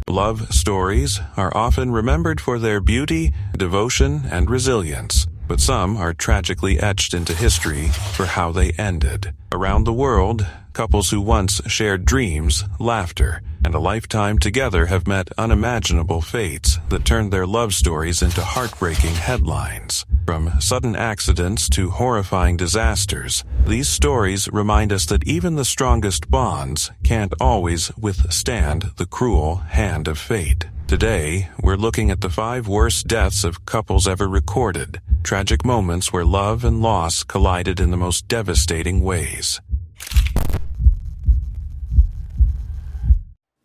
Love stories are often remembered for their beauty, devotion, and resilience, but some are tragically etched into history for how they ended. Around the world, couples who once shared dreams, laughter, and a lifetime together have met unimaginable fates that turned their love stories into heartbreaking headlines. From sudden accidents to horrifying disasters, these stories remind us that even the strongest bonds can't always withstand the cruel hand of fate. Today, we're looking at the 5 worst deaths of couples ever recorded, tragic moments where love and loss collided in the most devastating ways.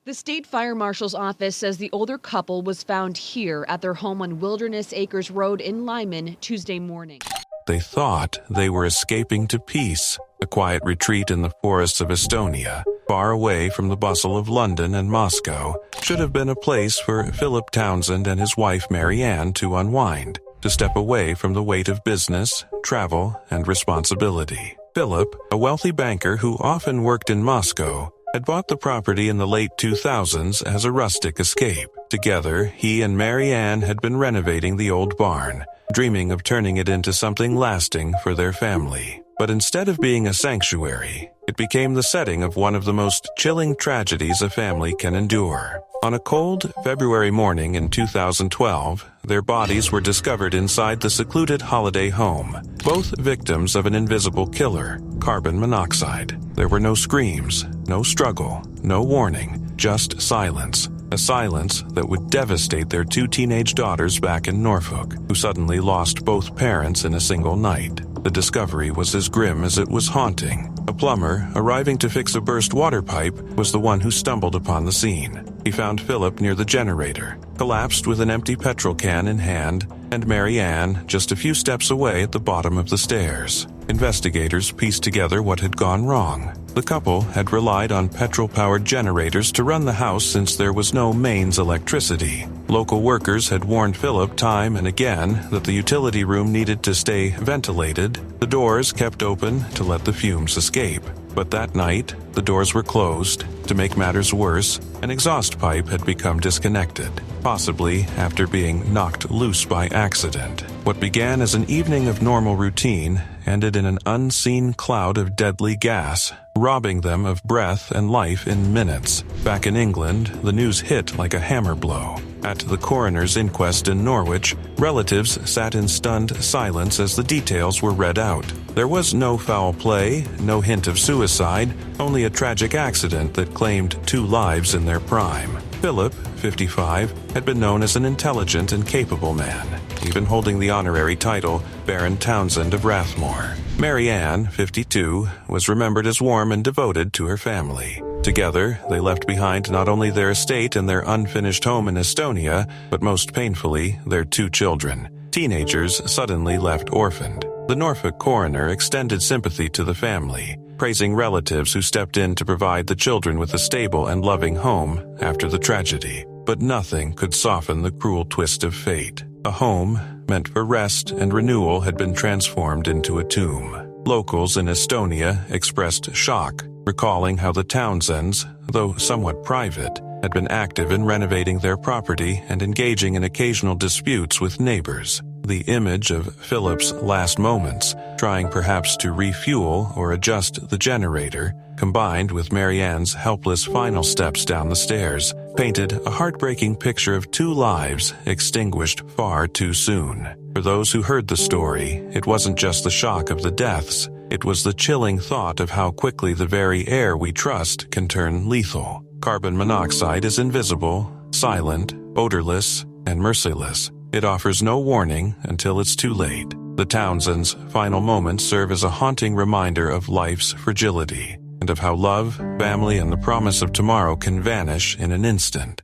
The state fire marshal's office says the older couple was found here at their home on Wilderness Acres Road in Lyman Tuesday morning. They thought they were escaping to peace, a quiet retreat in the forests of Estonia, far away from the bustle of London and Moscow, should have been a place for Philip Townsend and his wife Mary Ann to unwind, to step away from the weight of business, travel, and responsibility. Philip, a wealthy banker who often worked in Moscow, had bought the property in the late 2000s as a rustic escape. Together, he and Mary Ann had been renovating the old barn, dreaming of turning it into something lasting for their family. But instead of being a sanctuary, it became the setting of one of the most chilling tragedies a family can endure. On a cold February morning in 2012, their bodies were discovered inside the secluded holiday home, both victims of an invisible killer, carbon monoxide. There were no screams, no struggle, no warning, just silence. A silence that would devastate their 2 teenage daughters back in Norfolk, who suddenly lost both parents in a single night. The discovery was as grim as it was haunting. A plumber, arriving to fix a burst water pipe, was the one who stumbled upon the scene. He found Philip near the generator, collapsed with an empty petrol can in hand, and Mary Ann just a few steps away at the bottom of the stairs. Investigators pieced together what had gone wrong. The couple had relied on petrol-powered generators to run the house since there was no mains electricity. Local workers had warned Philip time and again that the utility room needed to stay ventilated, the doors kept open to let the fumes escape. But that night, the doors were closed. To make matters worse, an exhaust pipe had become disconnected, possibly after being knocked loose by accident. What began as an evening of normal routine ended in an unseen cloud of deadly gas, robbing them of breath and life in minutes. Back in England, the news hit like a hammer blow. At the coroner's inquest in Norwich, relatives sat in stunned silence as the details were read out. There was no foul play, no hint of suicide, only a tragic accident that claimed 2 lives in their prime. Philip, 55, had been known as an intelligent and capable man, even holding the honorary title Baron Townsend of Rathmore. Mary Ann, 52, was remembered as warm and devoted to her family. Together, they left behind not only their estate and their unfinished home in Estonia, but most painfully, their 2 children, teenagers suddenly left orphaned. The Norfolk coroner extended sympathy to the family, praising relatives who stepped in to provide the children with a stable and loving home after the tragedy. But nothing could soften the cruel twist of fate. A home meant for rest and renewal had been transformed into a tomb. Locals in Estonia expressed shock, recalling how the Townsends, though somewhat private, had been active in renovating their property and engaging in occasional disputes with neighbors. The image of Philip's last moments, trying perhaps to refuel or adjust the generator, combined with Mary Ann's helpless final steps down the stairs, painted a heartbreaking picture of 2 lives extinguished far too soon. For those who heard the story, it wasn't just the shock of the deaths, it was the chilling thought of how quickly the very air we trust can turn lethal. Carbon monoxide is invisible, silent, odorless, and merciless. It offers no warning until it's too late. The Townsends' final moments serve as a haunting reminder of life's fragility and of how love, family, and the promise of tomorrow can vanish in an instant.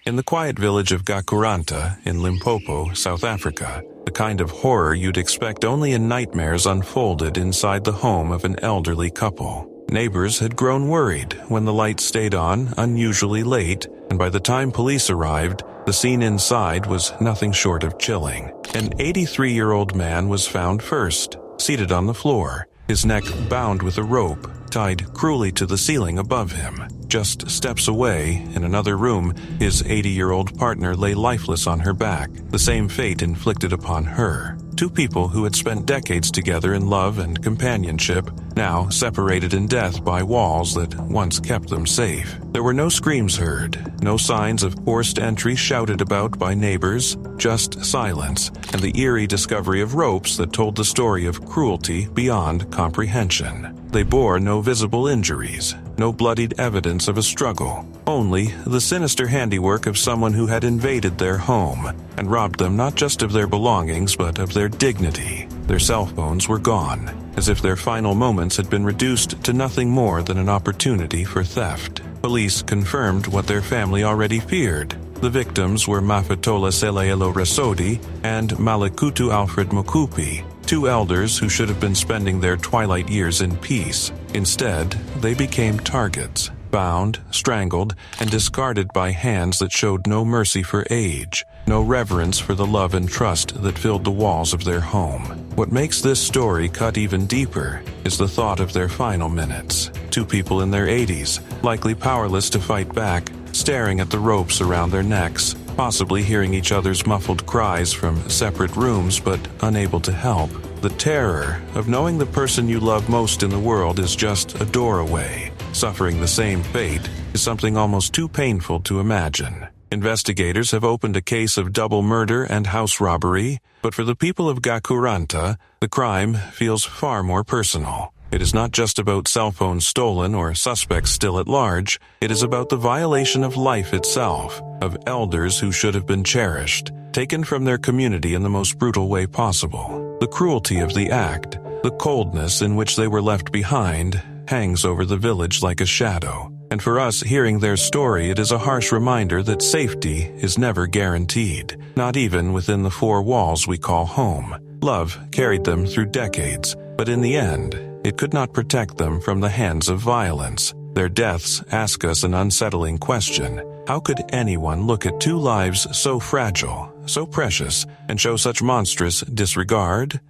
In the quiet village of Gakuranta in Limpopo, South Africa, the kind of horror you'd expect only in nightmares unfolded inside the home of an elderly couple. Neighbors had grown worried when the lights stayed on unusually late, and by the time police arrived, the scene inside was nothing short of chilling. An 83-year-old man was found first, seated on the floor, his neck bound with a rope, tied cruelly to the ceiling above him. Just steps away, in another room, his 80-year-old partner lay lifeless on her back, the same fate inflicted upon her. Two people who had spent decades together in love and companionship, now separated in death by walls that once kept them safe. There were no screams heard, no signs of forced entry shouted about by neighbors, just silence, and the eerie discovery of ropes that told the story of cruelty beyond comprehension. They bore no visible injuries, no bloodied evidence of a struggle, only the sinister handiwork of someone who had invaded their home and robbed them not just of their belongings but of their dignity. Their cell phones were gone, as if their final moments had been reduced to nothing more than an opportunity for theft. Police confirmed what their family already feared. The victims were Mafatola Selaelo Rasodi and Malikutu Alfred Mokupi, two elders who should have been spending their twilight years in peace. Instead, they became targets, bound, strangled, and discarded by hands that showed no mercy for age, no reverence for the love and trust that filled the walls of their home. What makes this story cut even deeper is the thought of their final minutes. Two people in their 80s, likely powerless to fight back, staring at the ropes around their necks, possibly hearing each other's muffled cries from separate rooms but unable to help. The terror of knowing the person you love most in the world is just a door away, suffering the same fate, is something almost too painful to imagine. Investigators have opened a case of double murder and house robbery, but for the people of Gakuranta, the crime feels far more personal. It is not just about cell phones stolen or suspects still at large. It is about the violation of life itself, of elders who should have been cherished, taken from their community in the most brutal way possible. The cruelty of the act, the coldness in which they were left behind, hangs over the village like a shadow. And for us hearing their story, it is a harsh reminder that safety is never guaranteed, not even within the four walls we call home. Love carried them through decades, but in the end, it could not protect them from the hands of violence. Their deaths ask us an unsettling question. How could anyone look at two lives so fragile, so precious, and show such monstrous disregard?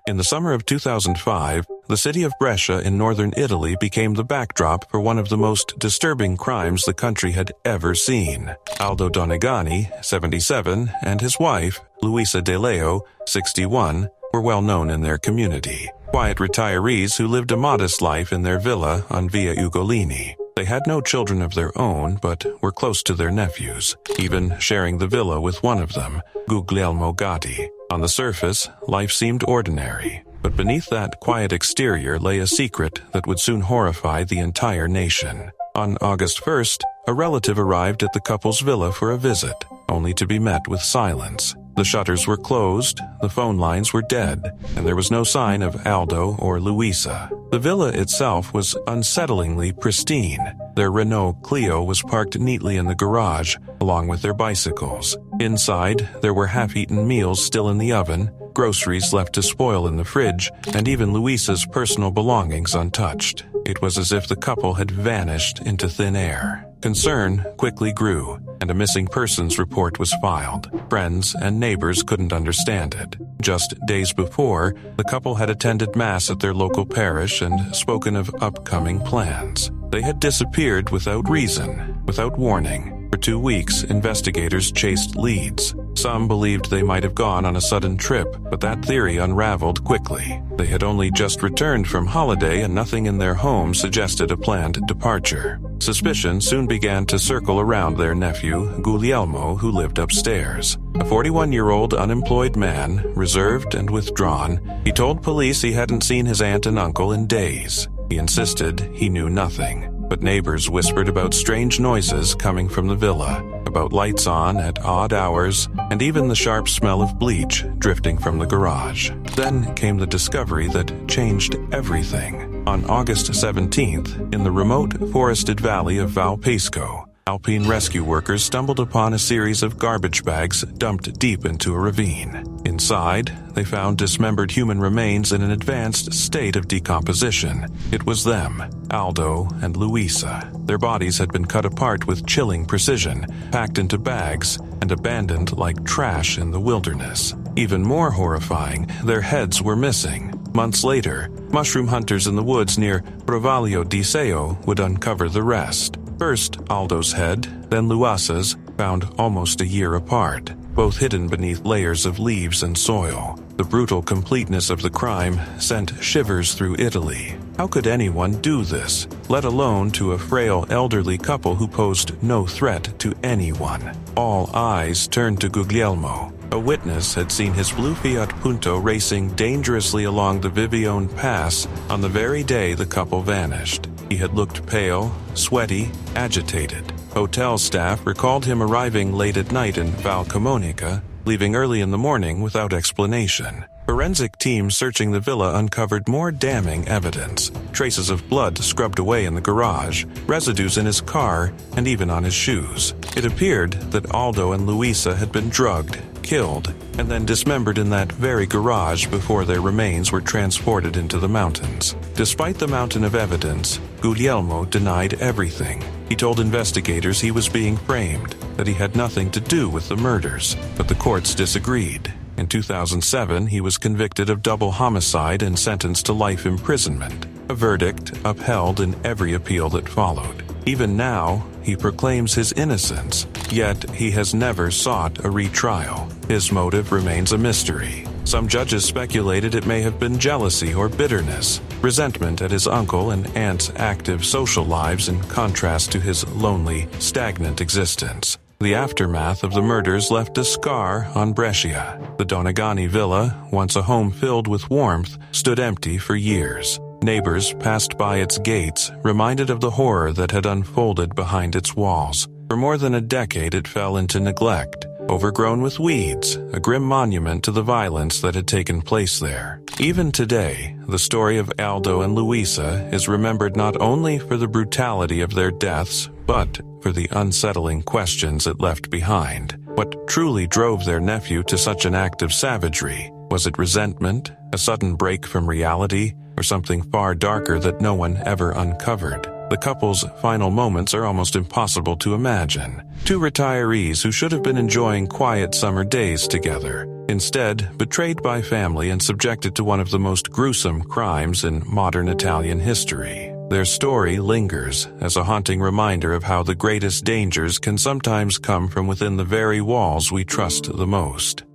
In the summer of 2005, the city of Brescia in northern Italy became the backdrop for one of the most disturbing crimes the country had ever seen. Aldo Donagani, 77, and his wife, Luisa De Leo, 61, were well known in their community. Quiet retirees who lived a modest life in their villa on Via Ugolini. They had no children of their own, but were close to their nephews, even sharing the villa with one of them, Guglielmo Gatti. On the surface, life seemed ordinary, but beneath that quiet exterior lay a secret that would soon horrify the entire nation. On August 1st, a relative arrived at the couple's villa for a visit, only to be met with silence. The shutters were closed, the phone lines were dead, and there was no sign of Aldo or Luisa. The villa itself was unsettlingly pristine. Their Renault Clio was parked neatly in the garage, along with their bicycles. Inside, there were half-eaten meals still in the oven, groceries left to spoil in the fridge, and even Luisa's personal belongings untouched. It was as if the couple had vanished into thin air. Concern quickly grew, and a missing persons report was filed. Friends and neighbors couldn't understand it. Just days before, the couple had attended Mass at their local parish and spoken of upcoming plans. They had disappeared without reason, without warning. For 2 weeks, investigators chased leads. Some believed they might have gone on a sudden trip, but that theory unraveled quickly. They had only just returned from holiday and nothing in their home suggested a planned departure. Suspicion soon began to circle around their nephew, Guglielmo, who lived upstairs. A 41-year-old unemployed man, reserved and withdrawn, he told police he hadn't seen his aunt and uncle in days. He insisted he knew nothing. But neighbors whispered about strange noises coming from the villa, about lights on at odd hours, and even the sharp smell of bleach drifting from the garage. Then came the discovery that changed everything. On August 17th, in the remote forested valley of Valpesco, alpine rescue workers stumbled upon a series of garbage bags dumped deep into a ravine. Inside, they found dismembered human remains in an advanced state of decomposition. It was them, Aldo and Luisa. Their bodies had been cut apart with chilling precision, packed into bags, and abandoned like trash in the wilderness. Even more horrifying, their heads were missing. Months later, mushroom hunters in the woods near Provalio di Seo would uncover the rest. First Aldo's head, then Luisa's, found almost a year apart, both hidden beneath layers of leaves and soil. The brutal completeness of the crime sent shivers through Italy. How could anyone do this, let alone to a frail elderly couple who posed no threat to anyone? All eyes turned to Guglielmo. A witness had seen his blue Fiat Punto racing dangerously along the Vivione Pass on the very day the couple vanished. He had looked pale, sweaty, agitated. Hotel staff recalled him arriving late at night in Val Camonica, leaving early in the morning without explanation. Forensic teams searching the villa uncovered more damning evidence. Traces of blood scrubbed away in the garage, residues in his car, and even on his shoes. It appeared that Aldo and Luisa had been drugged, killed, and then dismembered in that very garage before their remains were transported into the mountains. Despite the mountain of evidence, Guglielmo denied everything. He told investigators he was being framed, that he had nothing to do with the murders, but the courts disagreed. In 2007, he was convicted of double homicide and sentenced to life imprisonment, a verdict upheld in every appeal that followed. Even now, he proclaims his innocence, yet he has never sought a retrial. His motive remains a mystery. Some judges speculated it may have been jealousy or bitterness, resentment at his uncle and aunt's active social lives in contrast to his lonely, stagnant existence. The aftermath of the murders left a scar on Brescia. The Donagani villa, once a home filled with warmth, stood empty for years. Neighbors passed by its gates, reminded of the horror that had unfolded behind its walls. For more than a decade it fell into neglect, overgrown with weeds, a grim monument to the violence that had taken place there. Even today, the story of Aldo and Luisa is remembered not only for the brutality of their deaths, but for the unsettling questions it left behind. What truly drove their nephew to such an act of savagery? Was it resentment, a sudden break from reality, or something far darker that no one ever uncovered? The couple's final moments are almost impossible to imagine. Two retirees who should have been enjoying quiet summer days together, instead betrayed by family and subjected to one of the most gruesome crimes in modern Italian history. Their story lingers as a haunting reminder of how the greatest dangers can sometimes come from within the very walls we trust the most.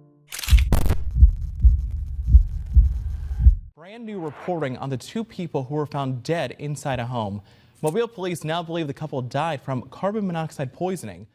Brand new reporting on the two people who were found dead inside a home. Mobile police now believe the couple died from carbon monoxide poisoning.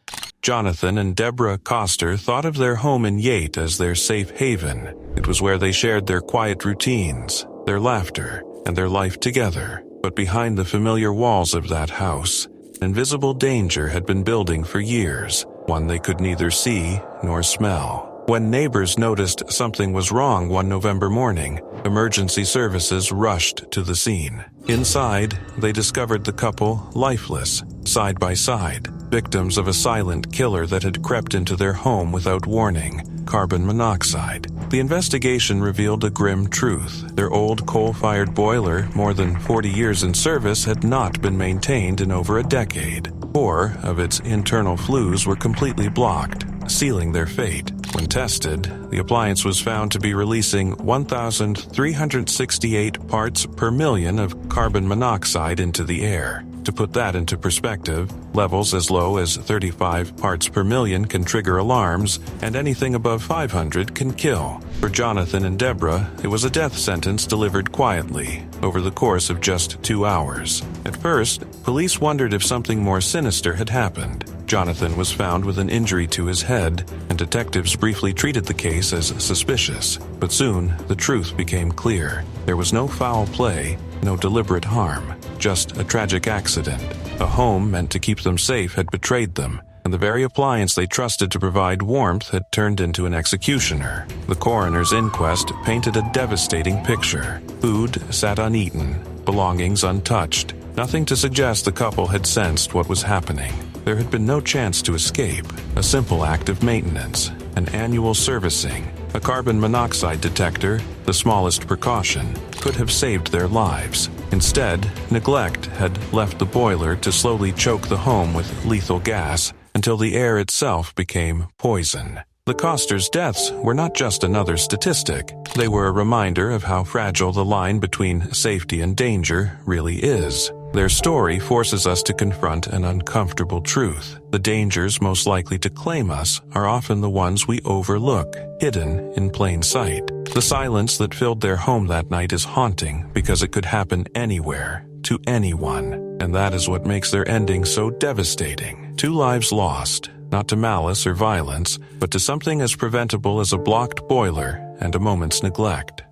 Jonathan and Deborah Coster thought of their home in Yate as their safe haven. It was where they shared their quiet routines, their laughter, and their life together. But behind the familiar walls of that house, invisible danger had been building for years, one they could neither see nor smell. When neighbors noticed something was wrong one November morning, emergency services rushed to the scene. Inside, they discovered the couple lifeless, side by side, victims of a silent killer that had crept into their home without warning, carbon monoxide. The investigation revealed a grim truth. Their old coal-fired boiler, more than 40 years in service, had not been maintained in over a decade. 4 of its internal flues were completely blocked, sealing their fate. When tested, the appliance was found to be releasing 1,368 parts per million of carbon monoxide into the air. To put that into perspective, levels as low as 35 parts per million can trigger alarms, and anything above 500 can kill. For Jonathan and Deborah, it was a death sentence delivered quietly, over the course of just 2 hours. At first, police wondered if something more sinister had happened. Jonathan was found with an injury to his head, and detectives briefly treated the case as suspicious. But soon, the truth became clear. There was no foul play, no deliberate harm, just a tragic accident. A home meant to keep them safe had betrayed them, and the very appliance they trusted to provide warmth had turned into an executioner. The coroner's inquest painted a devastating picture. Food sat uneaten, belongings untouched. Nothing to suggest the couple had sensed what was happening. There had been no chance to escape. A simple act of maintenance, an annual servicing, a carbon monoxide detector, the smallest precaution, could have saved their lives. Instead, neglect had left the boiler to slowly choke the home with lethal gas until the air itself became poison. The Costers' deaths were not just another statistic. They were a reminder of how fragile the line between safety and danger really is. Their story forces us to confront an uncomfortable truth. The dangers most likely to claim us are often the ones we overlook, hidden in plain sight. The silence that filled their home that night is haunting because it could happen anywhere, to anyone. And that is what makes their ending so devastating. 2 lives lost, not to malice or violence, but to something as preventable as a blocked boiler and a moment's neglect.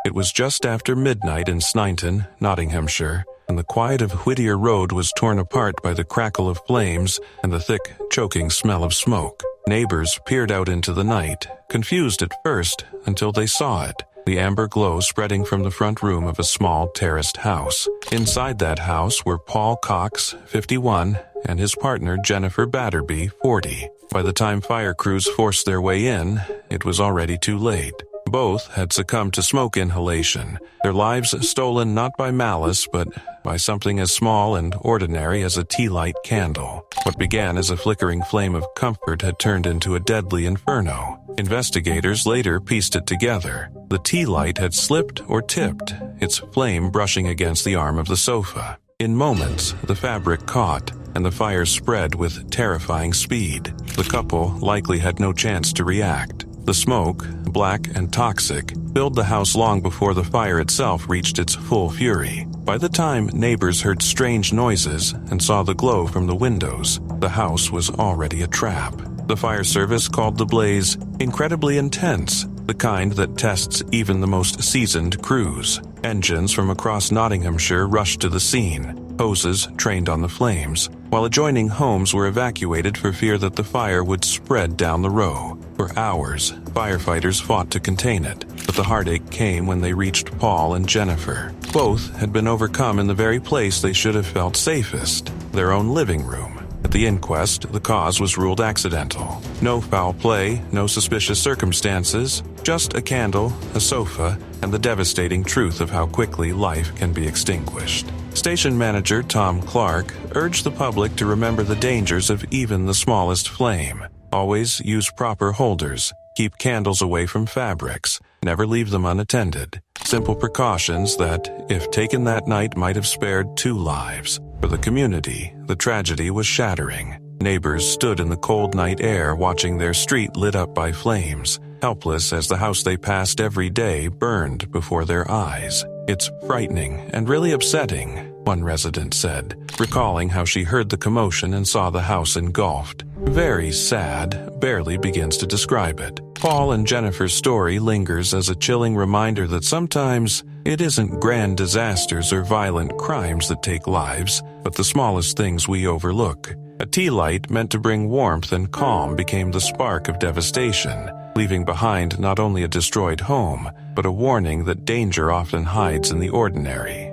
It was just after midnight in Sneinton, Nottinghamshire, and the quiet of Whittier Road was torn apart by the crackle of flames and the thick, choking smell of smoke. Neighbors peered out into the night, confused at first until they saw it. The amber glow spreading from the front room of a small terraced house. Inside that house were Paul Cox, 51, and his partner Jennifer Batterby, 40. By the time fire crews forced their way in, it was already too late. Both had succumbed to smoke inhalation, their lives stolen not by malice but by something as small and ordinary as a tea light candle. What began as a flickering flame of comfort had turned into a deadly inferno. Investigators later pieced it together. The tea light had slipped or tipped, its flame brushing against the arm of the sofa. In moments, the fabric caught, and the fire spread with terrifying speed. The couple likely had no chance to react. The smoke, black and toxic, filled the house long before the fire itself reached its full fury. By the time neighbors heard strange noises and saw the glow from the windows, the house was already a trap. The fire service called the blaze incredibly intense, the kind that tests even the most seasoned crews. Engines from across Nottinghamshire rushed to the scene, hoses trained on the flames, while adjoining homes were evacuated for fear that the fire would spread down the row. For hours, firefighters fought to contain it, but the heartache came when they reached Paul and Jennifer. Both had been overcome in the very place they should have felt safest, their own living room. At the inquest, the cause was ruled accidental. No foul play, no suspicious circumstances, just a candle, a sofa, and the devastating truth of how quickly life can be extinguished. Station manager Tom Clark urged the public to remember the dangers of even the smallest flame. Always use proper holders, keep candles away from fabrics, never leave them unattended. Simple precautions that, if taken that night, might have spared 2 lives. For the community, the tragedy was shattering. Neighbors stood in the cold night air watching their street lit up by flames, helpless as the house they passed every day burned before their eyes. "It's frightening and really upsetting," one resident said, recalling how she heard the commotion and saw the house engulfed. "Very sad" barely begins to describe it. Paul and Jennifer's story lingers as a chilling reminder that sometimes it isn't grand disasters or violent crimes that take lives, but the smallest things we overlook. A tea light meant to bring warmth and calm became the spark of devastation, leaving behind not only a destroyed home, but a warning that danger often hides in the ordinary.